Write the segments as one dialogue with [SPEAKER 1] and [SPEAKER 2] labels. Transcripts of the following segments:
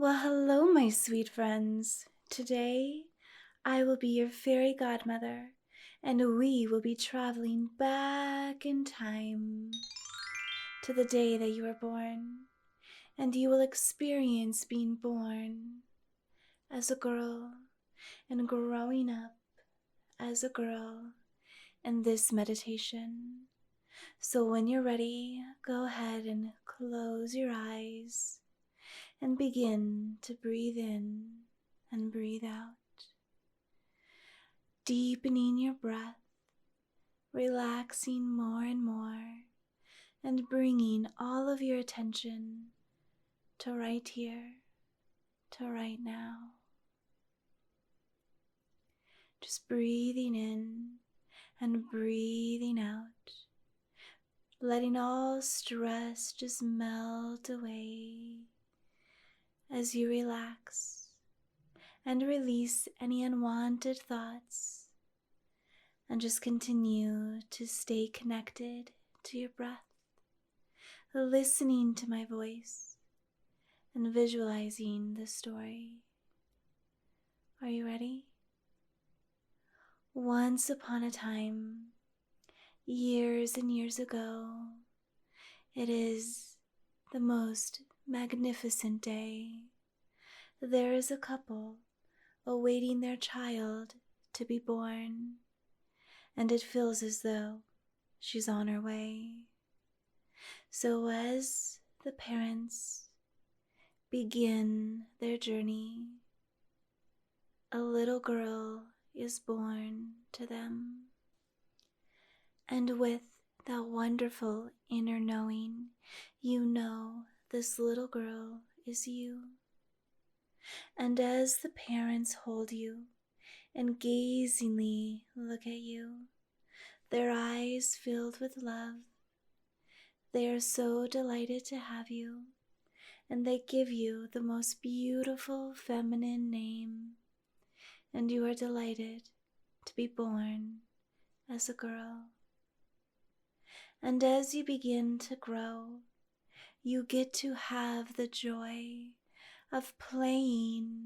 [SPEAKER 1] Well, hello, my sweet friends. Today, I will be your fairy godmother, and we will be traveling back in time to the day that you were born, and you will experience being born as a girl and growing up as a girl in this meditation. So when you're ready, go ahead and close your eyes and begin to breathe in and breathe out. Deepening your breath, relaxing more and more, and bringing all of your attention to right here, to right now. Just breathing in and breathing out, letting all stress just melt away as you relax and release any unwanted thoughts, and just continue to stay connected to your breath, listening to my voice and visualizing the story. Are you ready? Once upon a time, years and years ago, it is the most magnificent day. There is a couple awaiting their child to be born, and it feels as though she's on her way. So as the parents begin their journey, a little girl is born to them. And with that wonderful inner knowing, you know this little girl is you. And as the parents hold you and gazingly look at you, their eyes filled with love, they are so delighted to have you, and they give you the most beautiful feminine name, and you are delighted to be born as a girl. And as you begin to grow, you get to have the joy of playing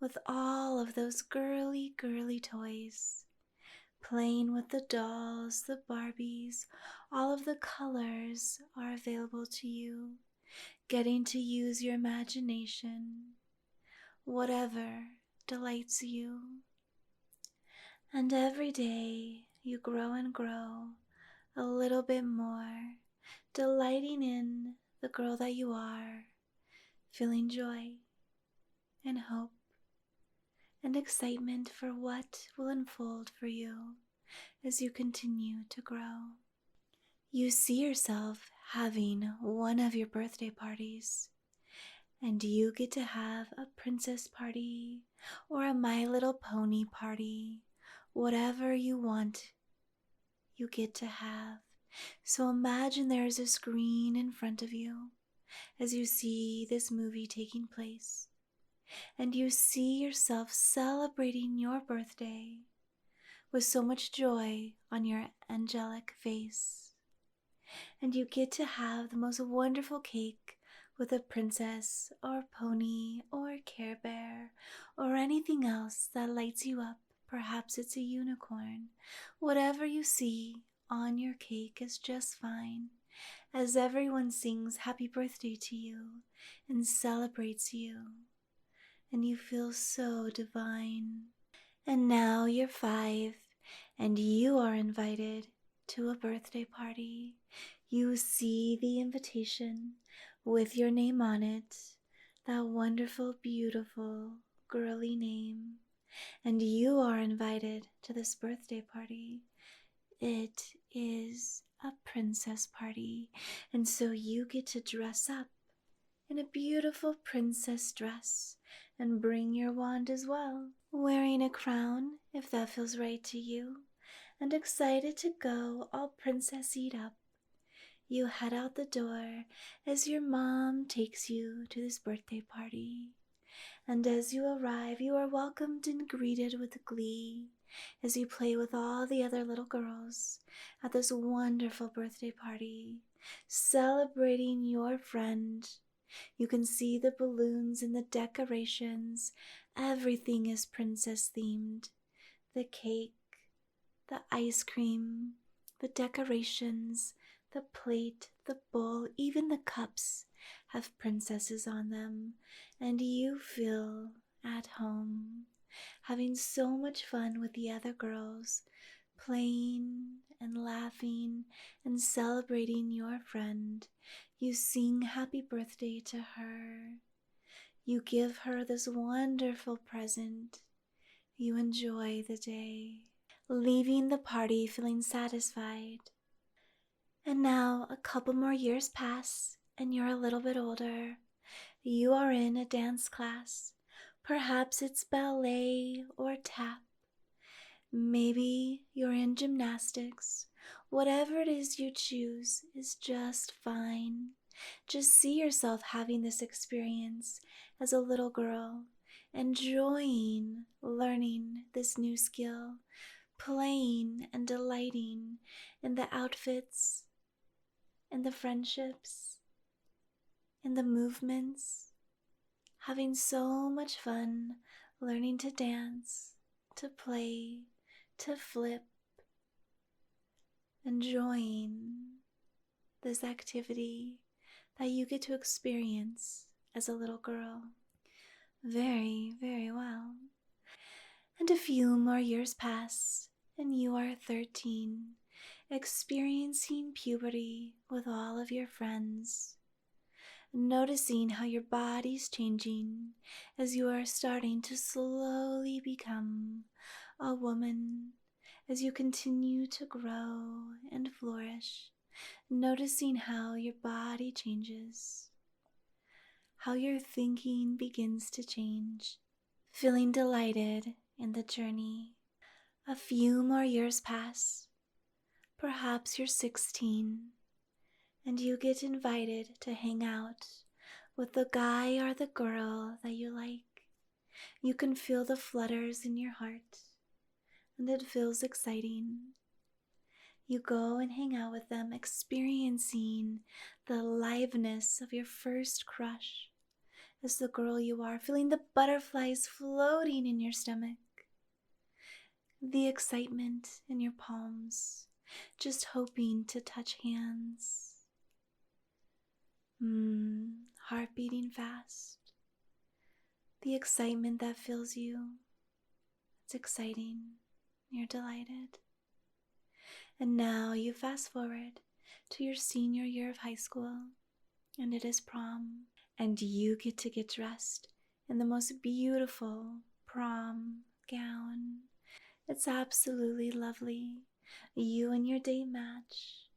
[SPEAKER 1] with all of those girly toys, playing with the dolls, the Barbies. All of the colors are available to you, getting to use your imagination, whatever delights you. And every day you grow and grow a little bit more, delighting in the girl that you are, feeling joy and hope and excitement for what will unfold for you as you continue to grow. You see yourself having one of your birthday parties, and you get to have a princess party or a My Little Pony party, whatever you want, you get to have. So imagine there's a screen in front of you as you see this movie taking place, and you see yourself celebrating your birthday with so much joy on your angelic face. And you get to have the most wonderful cake with a princess or pony or Care Bear or anything else that lights you up. Perhaps it's a unicorn. Whatever you see on your cake is just fine, as everyone sings happy birthday to you and celebrates you, and you feel so divine. And now you're 5, and you are invited to a birthday party. You see the invitation with your name on it, that wonderful, beautiful, girly name, and you are invited to this birthday party. It is a princess party, and so you get to dress up in a beautiful princess dress and bring your wand as well, wearing a crown if that feels right to you, and excited to go all princess-y up. You head out the door as your mom takes you to this birthday party. And as you arrive, you are welcomed and greeted with glee as you play with all the other little girls at this wonderful birthday party, celebrating your friend You can see the balloons and the decorations. Everything is princess themed. The cake, the ice cream, the decorations, the plate, the bowl, even the cups have princesses on them, and you feel at home, having so much fun with the other girls, playing and laughing and celebrating your friend. You sing happy birthday to her. You give her this wonderful present. You enjoy the day, leaving the party feeling satisfied. And now a couple more years pass, and you're a little bit older. You are in a dance class. Perhaps it's ballet or tap. Maybe you're in gymnastics. Whatever it is you choose is just fine. Just see yourself having this experience as a little girl, enjoying learning this new skill, playing and delighting in the outfits, in the friendships, in the movements, having so much fun learning to dance, to play, to flip, enjoying this activity that you get to experience as a little girl. Very, very well. And a few more years pass, and you are 13, experiencing puberty with all of your friends, noticing how your body's changing as you are starting to slowly become a woman, as you continue to grow and flourish, noticing how your body changes, how your thinking begins to change, feeling delighted in the journey. A few more years pass. Perhaps you're 16, and you get invited to hang out with the guy or the girl that you like. You can feel the flutters in your heart, and it feels exciting. You go and hang out with them, experiencing the aliveness of your first crush as the girl you are, feeling the butterflies floating in your stomach, the excitement in your palms, just hoping to touch hands. Heart beating fast. The excitement that fills you. It's exciting. You're delighted. And now you fast forward to your senior year of high school, and it is prom, and you get to get dressed in the most beautiful prom gown. It's absolutely lovely. You and your date match,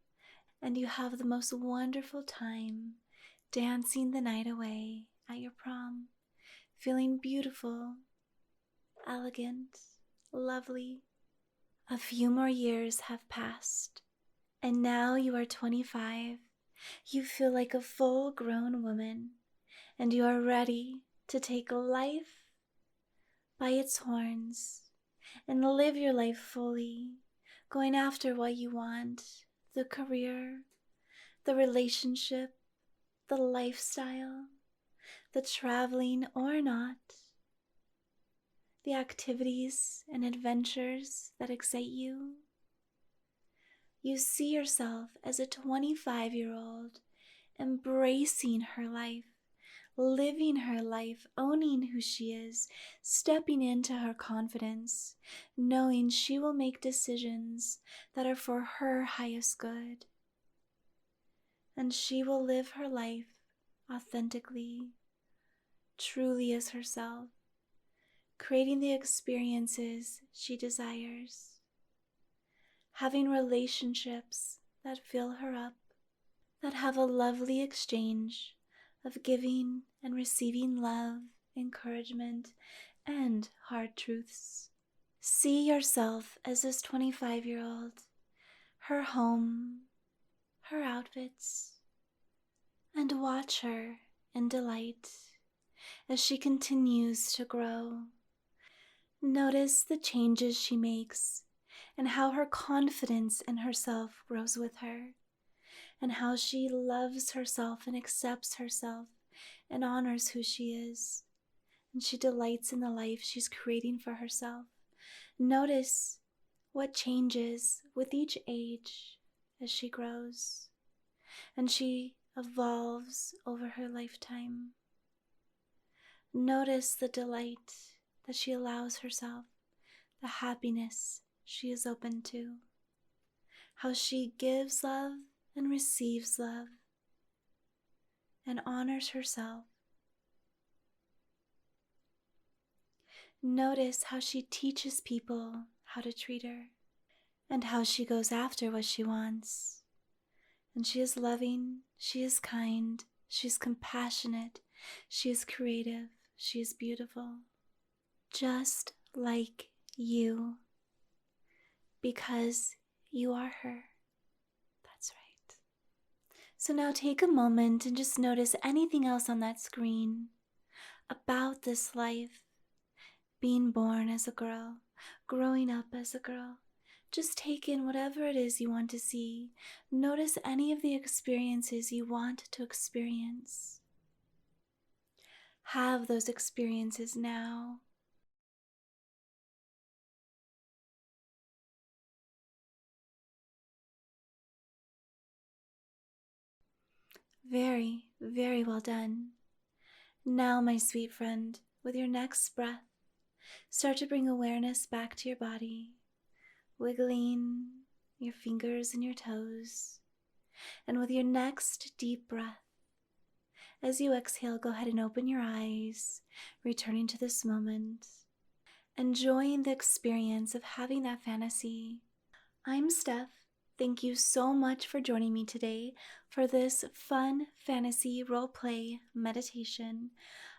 [SPEAKER 1] and you have the most wonderful time dancing the night away at your prom, feeling beautiful, elegant, lovely. A few more years have passed, and now you are 25. You feel like a full-grown woman, and you are ready to take life by its horns and live your life fully, going after what you want, the career, the relationship, the lifestyle, the traveling or not, the activities and adventures that excite you. You see yourself as a 25-year-old embracing her life, living her life, owning who she is, stepping into her confidence, knowing she will make decisions that are for her highest good. And she will live her life authentically, truly as herself, creating the experiences she desires, having relationships that fill her up, that have a lovely exchange of giving and receiving love, encouragement, and hard truths. See yourself as this 25-year-old, her home, her outfits, and watch her in delight as she continues to grow. Notice the changes she makes and how her confidence in herself grows with her, and how she loves herself and accepts herself and honors who she is, and she delights in the life she's creating for herself. Notice what changes with each age as she grows and she evolves over her lifetime. Notice the delight that she allows herself, the happiness she is open to, how she gives love and receives love and honors herself. Notice how she teaches people how to treat her and how she goes after what she wants. And she is loving, she is kind, she is compassionate, she is creative, she is beautiful. Just like you, because you are her. That's right. So now take a moment and just notice anything else on that screen about this life, being born as a girl, growing up as a girl. Just take in whatever it is you want to see. Notice any of the experiences you want to experience. Have those experiences now. Very, very well done. Now, my sweet friend, with your next breath, start to bring awareness back to your body, wiggling your fingers and your toes. And with your next deep breath, as you exhale, go ahead and open your eyes, returning to this moment, enjoying the experience of having that fantasy. I'm Steph. Thank you so much for joining me today for this fun fantasy roleplay meditation.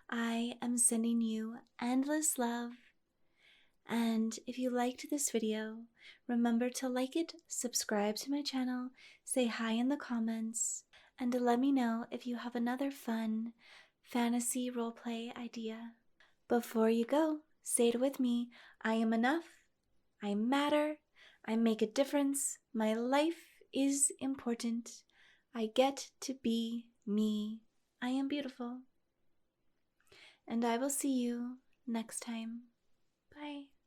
[SPEAKER 1] I am sending you endless love. And if you liked this video, remember to like it, subscribe to my channel, say hi in the comments, and to let me know if you have another fun fantasy roleplay idea. Before you go, say it with me. I am enough. I matter. I make a difference. My life is important. I get to be me. I am beautiful. And I will see you next time. Bye.